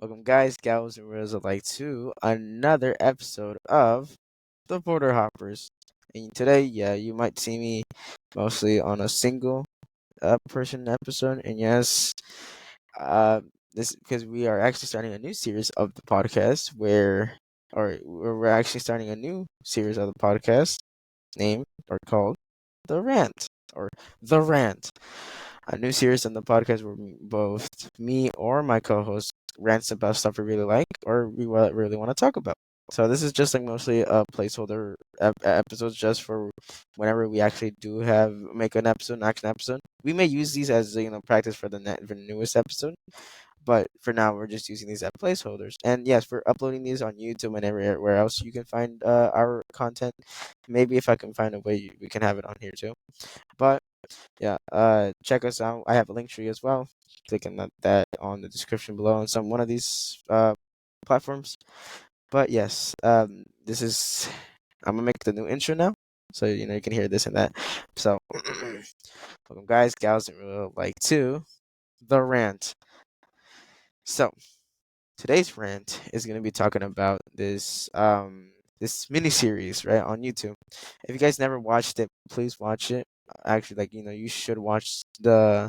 Welcome, guys, gals, and girls alike to another episode of the Border Hoppers. And today, you might see me mostly on a single person episode. And yes, uh, this because we are actually starting a new series of the podcast or we're actually starting a new series of the podcast named or called the Rant or the Rant. A new series on the podcast where both me or my co-host rants about stuff we really like or we really want to talk about. So this is just like mostly a placeholder episodes just for whenever we actually do make an episode, an action episode. We may use these as practice for for the newest episode, but for now we're just using these as placeholders. And yes, we're uploading these on YouTube and everywhere else you can find our content. Maybe if I can find a way, we can have it on here too. But yeah, check us out. I have a link tree as well. Clicking that on the description below on one of these platforms. But yes, this is I'm gonna make the new intro now, so you can hear this and that. So, welcome, guys, gals, and real like to the rant. So today's rant is gonna be talking about this mini series right on YouTube. If you guys never watched it, please watch it. Actually, you should watch the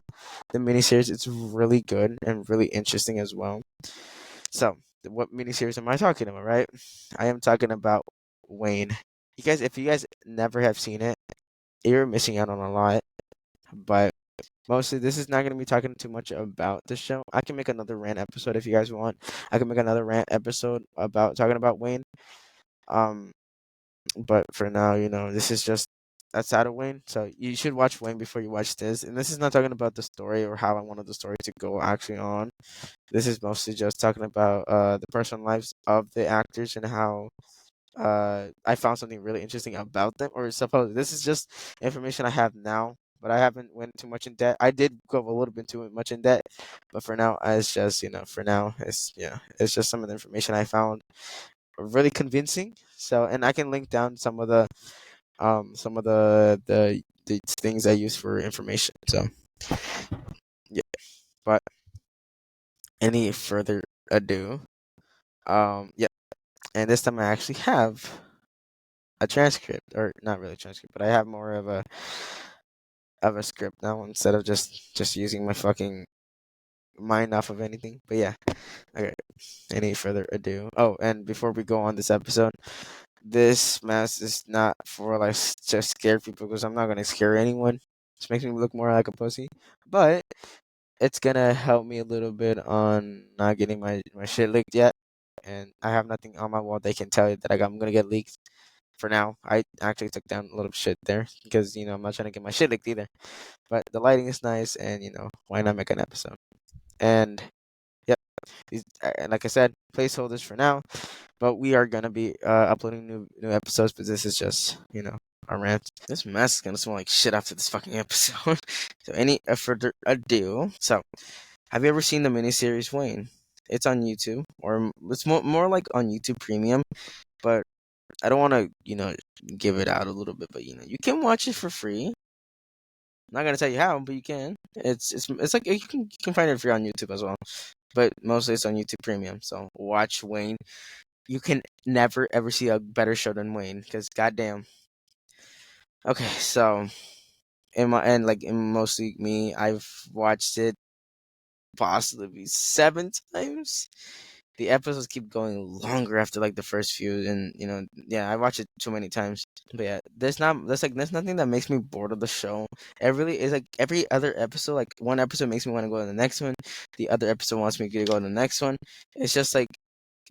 miniseries. It's really good and really interesting as well. So, what miniseries am I talking about? Right, I am talking about Wayne. If you guys never have seen it, you're missing out on a lot. But mostly, this is not going to be talking too much about the show. I can make another rant episode if you guys want. I can make another rant episode about talking about Wayne. Um, but for now, this is just outside of Wayne. So you should watch Wayne before you watch this. And this is not talking about the story or how I wanted the story to go actually on. This is mostly just talking about the personal lives of the actors and how I found something really interesting about them. Or suppose this is just information I have now, but I haven't went too much in debt. I did go a little bit too much in debt, but for now, it's just for now, it's just some of the information I found really convincing. So, and I can link down some of the things I use for information. So yeah, but any further ado, yeah, and this time I actually have a transcript, or not really a transcript, but I have more of a script now instead of just using my fucking mind off of anything. But yeah, okay. Any further ado? Oh, and before we go on this episode, this mask is not for like just scare people because I'm not gonna scare anyone. This makes me look more like a pussy, but it's gonna help me a little bit on not getting my shit leaked yet. And I have nothing on my wall they can tell you that I'm gonna get leaked. For now, I actually took down a little shit there because I'm not trying to get my shit leaked either. But the lighting is nice, and why not make an episode? And yep, and like I said, placeholders for now. But we are gonna be uploading new episodes. But this is just a rant. This mess is gonna smell like shit after this fucking episode. So any further ado, so have you ever seen the miniseries Wayne? It's on YouTube, or it's more like on YouTube Premium. But I don't want to give it out a little bit. But you can watch it for free. I'm not gonna tell you how, but you can. It's like you can find it free on YouTube as well. But mostly it's on YouTube Premium. So watch Wayne. You can never ever see a better show than Wayne because goddamn. Okay, so in mostly me, I've watched it possibly 7 times. The episodes keep going longer after like the first few, and yeah, I watched it too many times. But yeah, there's nothing that makes me bored of the show. It really is like every other episode. Like one episode makes me want to go to the next one. The other episode wants me to go to the next one. It's just like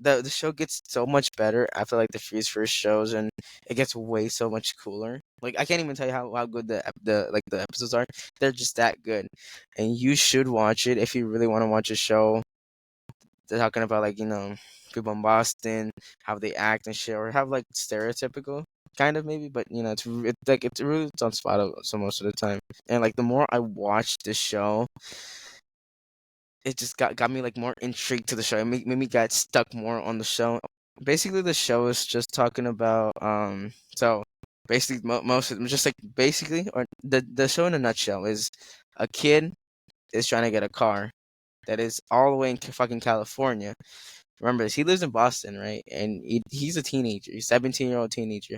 the show gets so much better after like the first shows, and it gets way so much cooler. Like I can't even tell you how good the episodes are. They're just that good, and you should watch it if you really want to watch a show. They're talking about like people in Boston, how they act and shit, or have like stereotypical kind of maybe, but it's really it's on spot so most of the time. And like the more I watch this show, it just got me like more intrigued to the show. It made me get stuck more on the show. Basically, the show is just talking about so basically most of them just like basically or the show in a nutshell is a kid is trying to get a car that is all the way in fucking California. Remember, he lives in Boston, right? And he's a teenager. He's a 17-year-old teenager.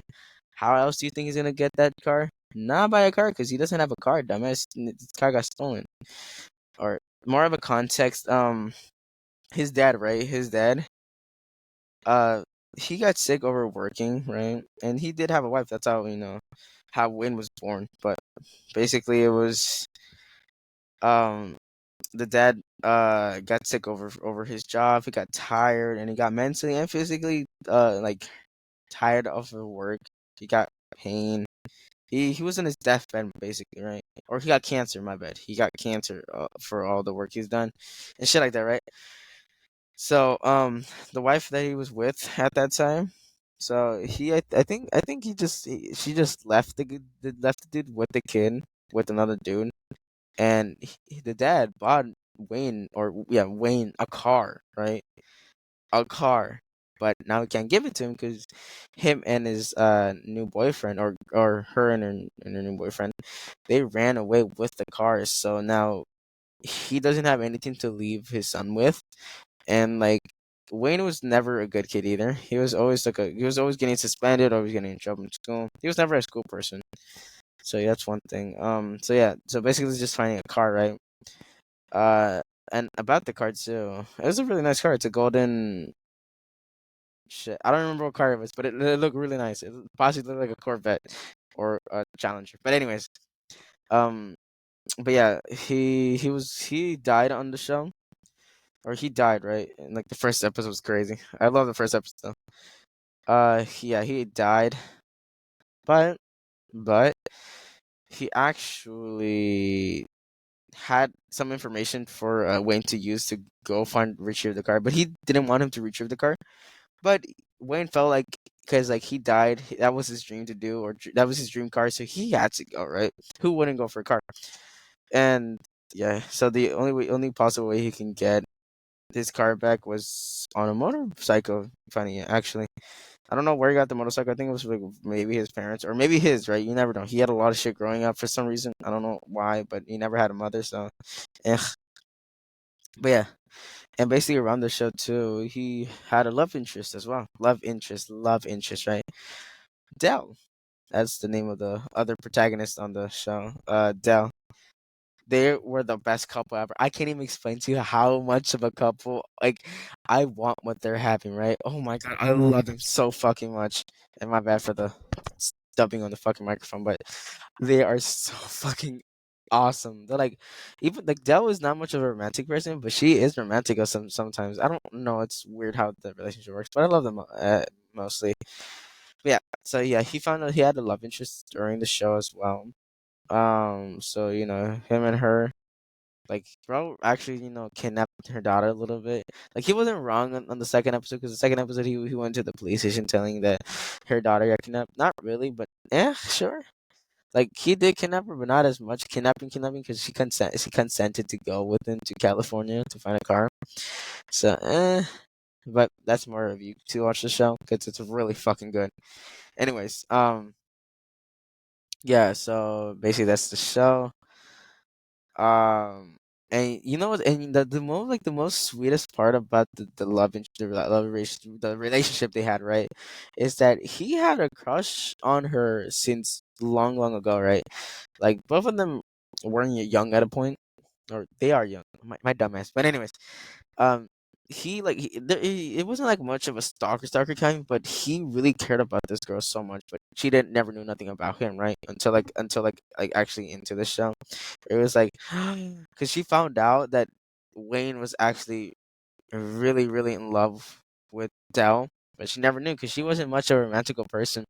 How else do you think he's gonna get that car? Not buy a car, because he doesn't have a car, dumbass. His car got stolen. Or more of a context, his dad, right? His dad, uh, he got sick over working, right? And he did have a wife. That's how how Wayne was born. But basically, it was um the dad got sick over his job. He got tired, and he got mentally and physically like tired of the work. He got pain. He was in his deathbed basically, right? Or he got cancer. My bad. He got cancer for all the work he's done and shit like that, right? So the wife that he was with at that time. So I think she just left left the dude with the kid with another dude, and the dad bought Wayne a car, right? A car, but now he can't give it to him because him and his new boyfriend, or her and her new boyfriend, they ran away with the car. So now he doesn't have anything to leave his son with, and like. Wayne was never a good kid either. He was always getting suspended, always getting in trouble in school. He was never a school person. So yeah, that's one thing. So basically just finding a car, right? Uh, and about the car too, it was a really nice car. It's a golden shit. I don't remember what car it was, but it looked really nice. It possibly looked like a Corvette or a Challenger. But anyways, um, but yeah, he died on the show, or he died right. And like the first episode was crazy. I love the first episode. Yeah, he died, but but he actually had some information for Wayne to use to go retrieve the car, but he didn't want him to retrieve the car. But Wayne felt like, because like he died, that was his dream to do, or that was his dream car, so he had to go, right? Who wouldn't go for a car? And yeah, so the only possible way he can get his car back was on a motorcycle. Funny, actually. I don't know where he got the motorcycle. I think it was like maybe his parents, or maybe his, right? You never know. He had a lot of shit growing up for some reason. I don't know why, but he never had a mother, so eh. But yeah, and basically around the show too, he had a love interest as well. Love interest, right? Dell. That's the name of the other protagonist on the show. Dell. They were the best couple ever. I can't even explain to you how much of a couple. Like, I want what they're having, right? Oh my god, I love them so fucking much. And my bad for the stubbing on the fucking microphone, but they are so fucking awesome. They're like, even like Dell is not much of a romantic person, but she is romantic sometimes. I don't know. It's weird how the relationship works, but I love them mostly. But yeah. So yeah, he found out he had a love interest during the show as well. So him and her, like, bro, actually, kidnapped her daughter a little bit. Like, he wasn't wrong on the second episode, because the second episode he went to the police station telling that her daughter got kidnapped. Not really, but yeah, sure. Like, he did kidnap her, but not as much kidnapping, because she consented to go with him to California to find a car. So, but that's more of you to watch the show, because it's really fucking good. Anyways, yeah. So basically, that's the show. Um, and you know what? And the most sweetest part about the the relationship they had, right, is that he had a crush on her since long ago, right? Like, both of them weren't young at a point, or they are young. My dumbass. But anyways, um, it wasn't like much of a stalker kind, but he really cared about this girl so much, but she didn't never knew nothing about him, right? Until actually into the show. It was like, because she found out that Wayne was actually really, really in love with Dell, but she never knew, because she wasn't much of a romantical person.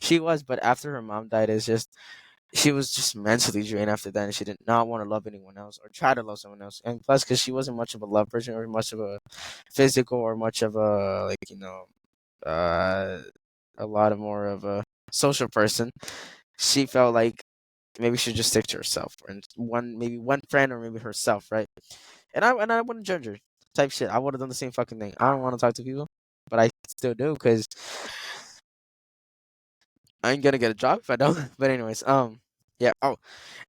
She was, but after her mom died, it's just she was just mentally drained after that, and she did not want to love anyone else or try to love someone else. And plus, because she wasn't much of a love person, or much of a physical, or much of a, like, uh, a lot of more of a social person, she felt like maybe she should just stick to herself, and maybe one friend, or maybe herself, right? And I wouldn't judge her, type shit. I would have done the same fucking thing. I don't want to talk to people, but I still do, because I ain't gonna get a job if I don't. But anyways, yeah. Oh,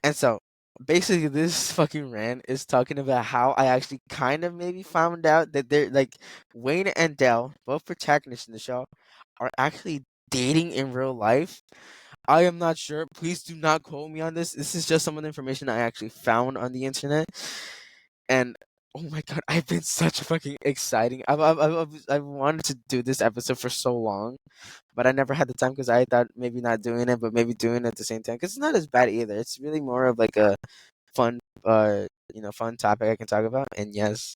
and so basically this fucking rant is talking about how I actually kind of maybe found out that they're like Wayne and Dell, both protagonists in the show, are actually dating in real life. I am not sure. Please do not quote me on this. This is just some of the information I actually found on the internet, and oh my god, I've been such fucking exciting. I've wanted to do this episode for so long, but I never had the time because I thought maybe not doing it, but maybe doing it at the same time because it's not as bad either. It's really more of like a fun, fun topic I can talk about. And yes,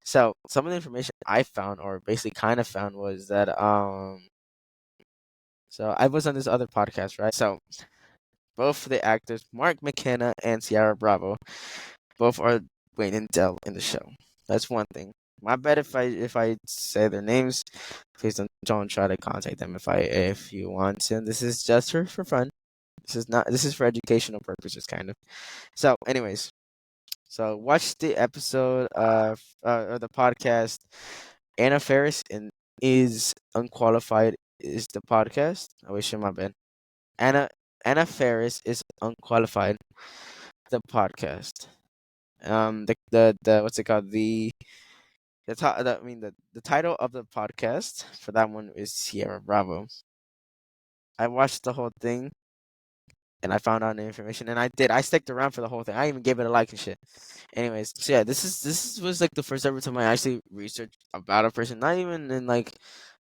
so some of the information I found, or basically kind of found, was that so I was on this other podcast, right? So both the actors, Mark McKenna and Ciara Bravo, both are Wayne and Dell in the show. That's one thing. My bad if I say their names. Please don't try to contact them if you want to. This is just for fun. This is for educational purposes kind of. So anyways, so watch the episode of or the podcast. Anna Faris and is unqualified is the podcast. I wish you my bad. Anna Anna Faris is unqualified the podcast. The what's it called, the title of the podcast for that one is Sierra Bravo. I watched the whole thing and I found out the information, and I sticked around for the whole thing. I even gave it a like and shit. Anyways, so yeah, this was like the first ever time I actually researched about a person, not even in like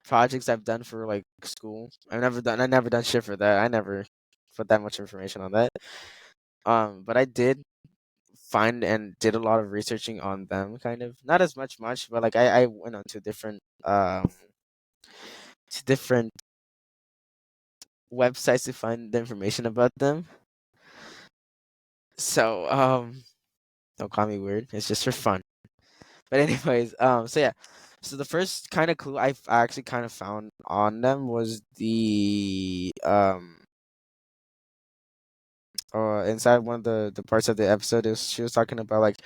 projects I've done for like school. I never done shit for that. I never put that much information on that. But I did find and did a lot of researching on them, kind of not as much, but like I went on to different websites to find the information about them. So don't call me weird. It's just for fun. But anyways, so yeah. So the first kind of clue I actually kind of found on them was the inside one of the parts of the episode is she was talking about like,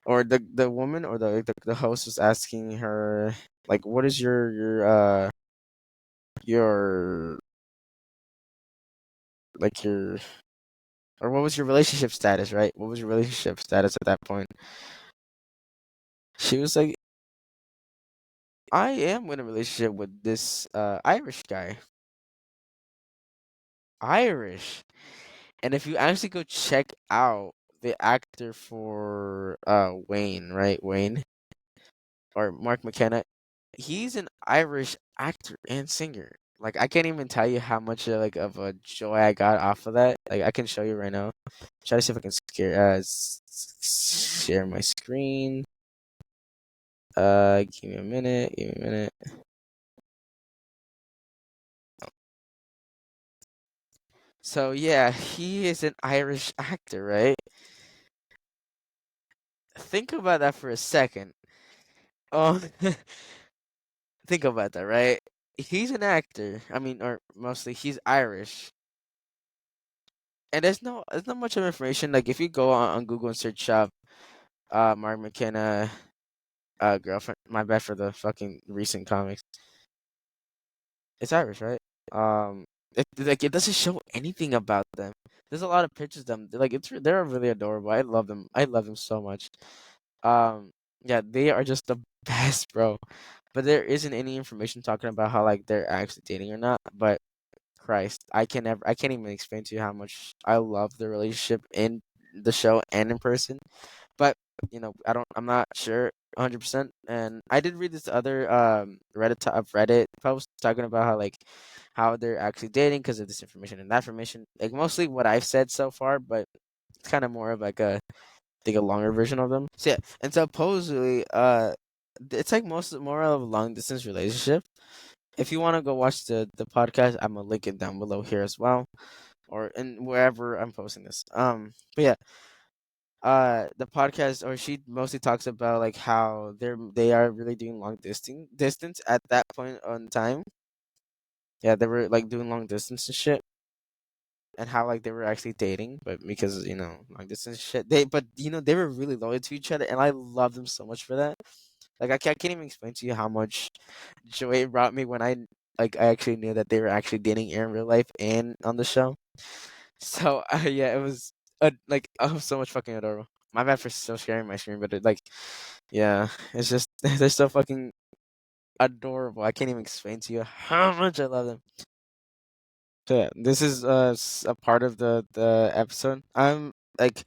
or the woman or the host was asking her like, what is your like your or what was your relationship status, right? What was your relationship status at that point? She was like, I am in a relationship with this Irish guy. Irish. And if you actually go check out the actor for Wayne, right? Wayne or Mark McKenna, he's an Irish actor and singer. Like I can't even tell you how much like of a joy I got off of that. Like I can show you right now. Try to see if I can share my screen. Give me a minute. Give me a minute. So yeah, he is an Irish actor, right? Think about that for a second. Um, think about that, right? He's an actor. I mean, or mostly he's Irish, and there's not much of information. Like if you go on Google and search up Mark McKenna girlfriend. My bad for the fucking recent comics. It's Irish, right? It doesn't show anything about them. There's a lot of pictures of them. They're really adorable. I love them. I love them so much. Yeah, they are just the best, bro. But there isn't any information talking about how like they're actually dating or not. But Christ, I can't even explain to you how much I love the relationship in the show and in person. But I'm not sure 100%. And I did read this other Reddit post talking about how they're actually dating because of this information and that information. Like mostly what I've said so far, but it's kind of more of like I think a longer version of them. So yeah, and supposedly it's like more of a long distance relationship. If you want to go watch the podcast, I'm gonna link it down below here as well, or in wherever I'm posting this. But yeah, the podcast, or she mostly talks about like how they are really doing long distance at that point on time. Yeah, they were like doing long distance and shit, and how like they were actually dating, but because long distance shit, they were really loyal to each other, and I love them so much for that. Like I can't even explain to you how much joy it brought me when I actually knew that they were actually dating in real life and on the show. So yeah, it was. like oh, so much fucking adorable. My bad for still sharing my screen, but yeah, it's just they're so fucking adorable. I can't even explain to you how much I love them. So yeah, this is a part of the episode. I'm like,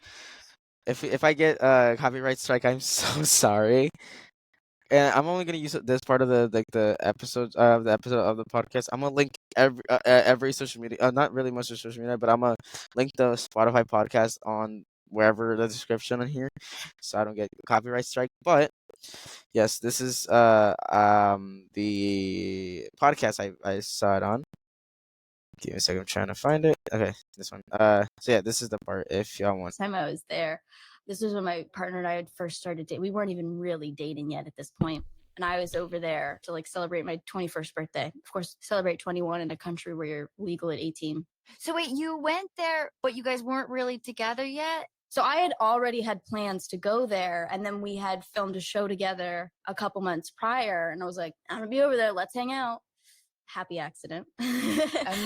if I get copyright strike, I'm so sorry. And I'm only gonna use this part of the episode of the podcast. I'm gonna link every social media, not really much of social media, but I'm gonna link the Spotify podcast on wherever the description on here, so I don't get copyright strike. But yes, this is the podcast I saw it on. Give me a second, I'm trying to find it. Okay, this one. So yeah, this is the part if y'all want. Time I was there, this was when my partner and I had first started dating. We weren't even really dating yet at this point. And I was over there to like celebrate my 21st birthday. Of course, celebrate 21 in a country where you're legal at 18. So wait, you went there, but you guys weren't really together yet? So I had already had plans to go there, and then we had filmed a show together a couple months prior, and I was like, I'm gonna be over there, let's hang out. Happy accident.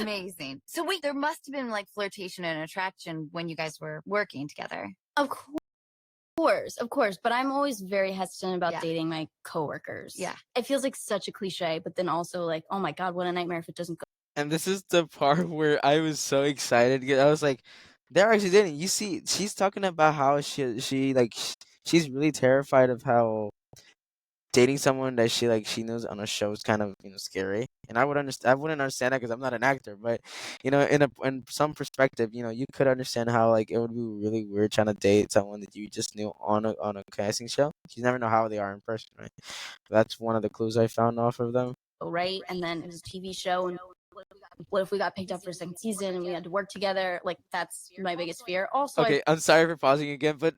Amazing. So wait, there must have been like flirtation and attraction when you guys were working together. Of course, but I'm always very hesitant about dating my coworkers. Yeah. It feels like such a cliche, but then also like, oh my God, what a nightmare if it doesn't go. And this is the part where I was so excited. I was like, they're actually dating. You see, she's talking about how she's really terrified of how dating someone that she knows on a show is kind of scary. And I wouldn't understand that because I'm not an actor. But in some perspective, you could understand how like it would be really weird trying to date someone that you just knew on a casting show. You never know how they are in person, right? That's one of the clues I found off of them. Right, and then it was a TV show, and what if we got picked up for a second season and we had to work together? Like, that's my biggest fear. Also, Okay, I'm sorry for pausing again, but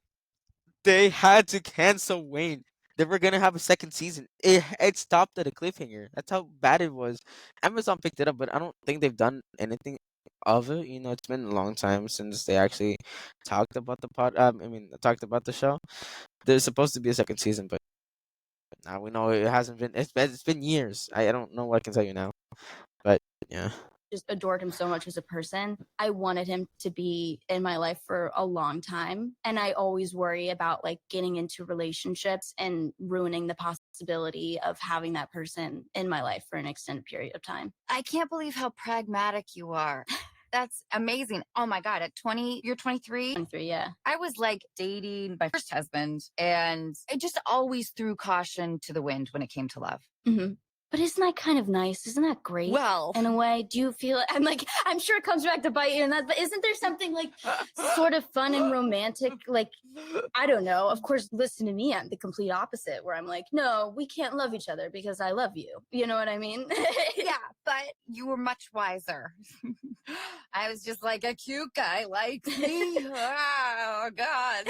they had to cancel Wayne. They were gonna have a second season. It stopped at a cliffhanger. That's how bad it was. Amazon picked it up, but I don't think they've done anything of it. It's been a long time since they actually talked about the talked about the show. There's supposed to be a second season, but now we know it hasn't been. It's been years. I don't know what I can tell you now, but yeah. just adored him so much as a person. I wanted him to be in my life for a long time. And I always worry about like getting into relationships and ruining the possibility of having that person in my life for an extended period of time. I can't believe how pragmatic you are. That's amazing. Oh my God, at 20, you're 23? 23, yeah. I was like dating my first husband, and I just always threw caution to the wind when it came to love. Mm-hmm. But isn't that kind of nice? Isn't that great? Well, in a way, do you feel? I'm sure it comes back to bite you in that. But isn't there something like sort of fun and romantic? Like, I don't know. Of course, listen to me. I'm the complete opposite, where I'm like, no, we can't love each other because I love you. You know what I mean? Yeah, but you were much wiser. I was just like a cute guy like me. Oh God.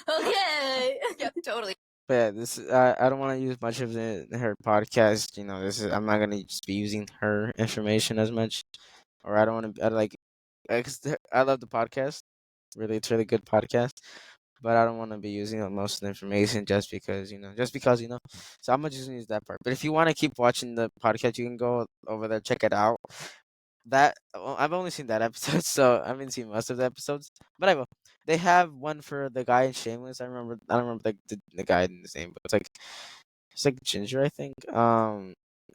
Okay. Yep, totally. But yeah, this I don't want to use much of her podcast. I'm not gonna just be using her information as much, or I don't want to. I love the podcast. Really, it's a really good podcast, but I don't want to be using most of the information just because. So I'm just gonna use that part. But if you want to keep watching the podcast, you can go over there, check it out. I've only seen that episode, so I haven't seen most of the episodes. But I will. They have one for the guy in Shameless. I don't remember the guy in his name, but it's like Ginger, I think.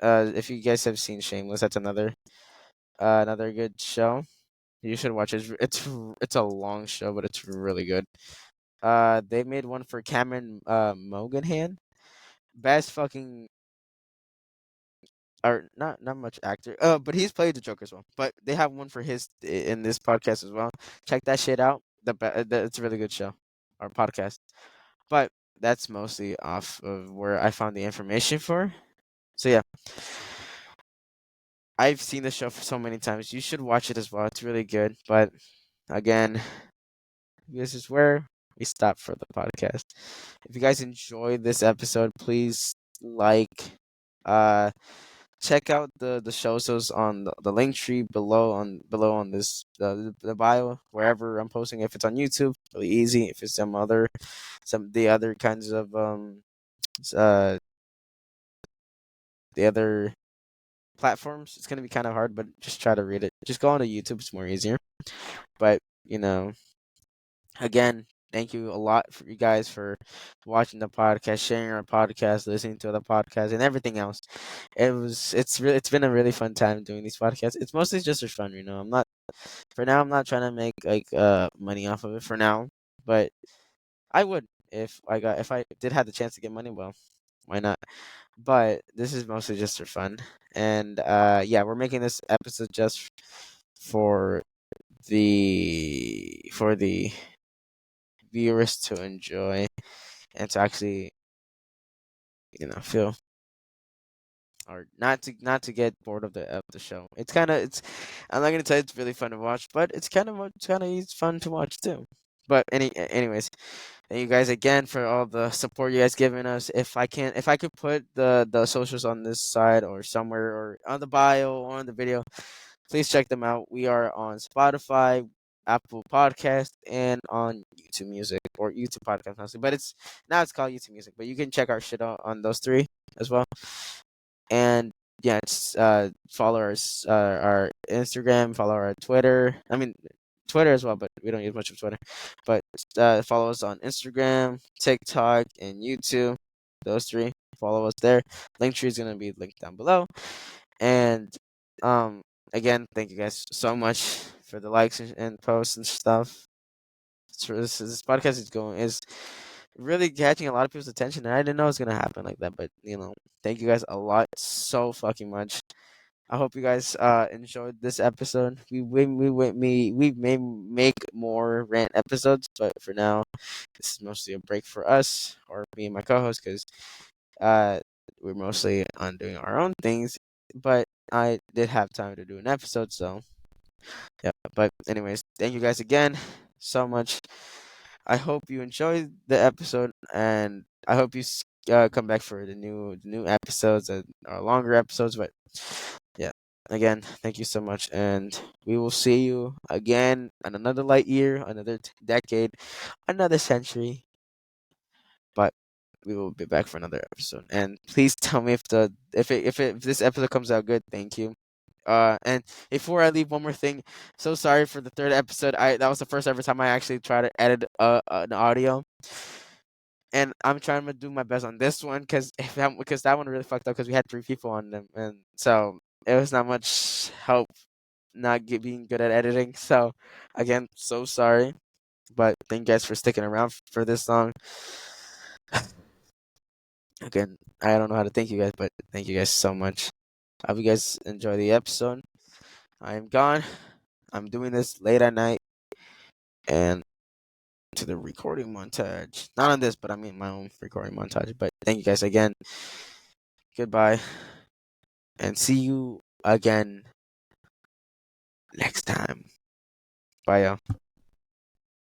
If you guys have seen Shameless, that's another good show. You should watch it. It's a long show, but it's really good. They made one for Cameron Moganhan. Best fucking or not much actor. But he's played the Joker as well. But they have one for his in this podcast as well. Check that shit out. It's a really good show or podcast. But that's mostly off of where I found the information for. So yeah, I've seen the show for so many times. You should watch it as well. It's really good. But again, this is where we stop for the podcast. If you guys enjoyed this episode, please check out the shows on the link tree below on this the bio wherever I'm posting. If it's on YouTube, really easy. If it's the other kinds of uh the other platforms, it's gonna be kind of hard, but just try to read it. Just go on to YouTube; it's more easier. But again, thank you a lot for you guys for watching the podcast, sharing our podcast, listening to the podcast, and everything else. It's been a really fun time doing these podcasts. It's mostly just for fun, I'm not for now. I'm not trying to make like money off of it for now, but I would if I did have the chance to get money. Well, why not? But this is mostly just for fun, and yeah, we're making this episode just for the viewers to enjoy and to actually feel or not to get bored of the show. It's I'm not gonna tell you it's really fun to watch, but it's fun to watch too. But anyways, thank you guys again for all the support you guys given us. If I could put the socials on this side or somewhere or on the bio or on the video, please check them out. We are on Spotify, Apple Podcast, and on YouTube Music or YouTube Podcast, honestly. But it's called YouTube Music. But you can check our shit out on those three as well. And yeah, it's follow our Instagram, follow our Twitter. I mean Twitter as well, but we don't use much of Twitter. But follow us on Instagram, TikTok, and YouTube. Those three. Follow us there. Linktree is gonna be linked down below. And again, thank you guys so much for the likes and posts and stuff. This podcast is really catching a lot of people's attention, and I didn't know it was gonna happen like that. But thank you guys a lot, so fucking much. I hope you guys enjoyed this episode. We may make more rant episodes, but for now, this is mostly a break for us or me and my co-host because uh we're mostly on doing our own things. But I did have time to do an episode, so yeah. But anyways, thank you guys again so much. I hope you enjoyed the episode, and I hope you come back for the new episodes and our longer episodes. But yeah, again, thank you so much, and we will see you again on another light year, another decade, another century. But we will be back for another episode, and please tell me if this episode comes out good. Thank you. And before I leave, one more thing. So sorry for the third episode. That was the first ever time I actually tried to edit an audio, and I'm trying to do my best on this one because that one really fucked up because we had 3 people on them, and so it was not much help not being good at editing. So again, so sorry, but thank you guys for sticking around for this long. Again, I don't know how to thank you guys, but thank you guys so much. I hope you guys enjoy the episode. I am gone. I'm doing this late at night and to the recording montage. Not on this, but I mean my own recording montage. But thank you guys again. Goodbye. And see you again next time. Bye, y'all.